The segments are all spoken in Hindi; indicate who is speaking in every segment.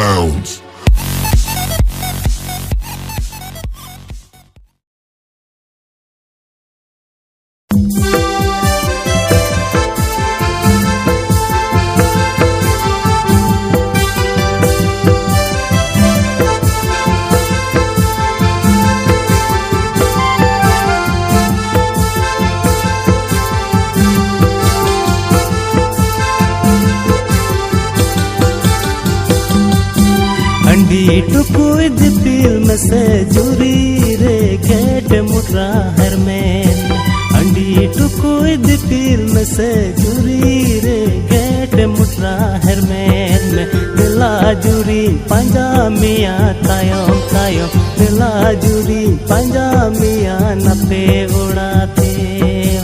Speaker 1: sounds.
Speaker 2: टुकुद फिल्म से जुरी रे गेट मुट्रा हरमेन अंडी टुकुद फिल्म से जुरी रे गेट मुट्रा हरमेन दिला जुरी पंजा मिया तायों तायों दिला जुरी पंजा मिया नपे उड़ाते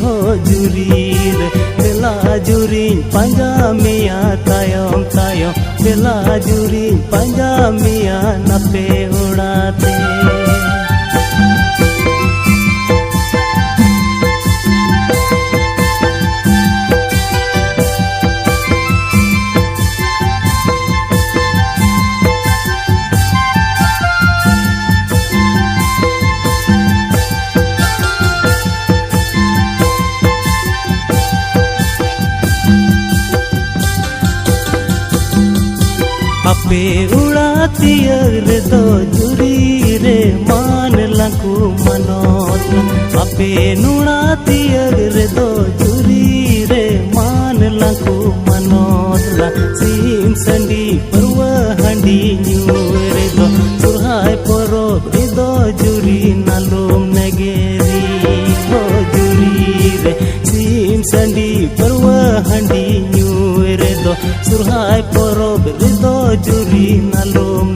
Speaker 2: हो जुरी रे दिला जुरी पंजा मिया तायों तायों दिला जुरी पंजा मिया नपे उड़ाते। अपे उड़ाती अगर दो जुरी रे मान लकू मनोत अपे नुड़ाती अगर दो जुरी रे मान लकू मनोत सीम संडी परव हंडी न्यूरे दो सुरहाय परो दो जुरी नालुम नगेरी हो जुरी रे सीम संडी परव हंडी न्यूरे दो सुरहाय परो दो जुरी नालुम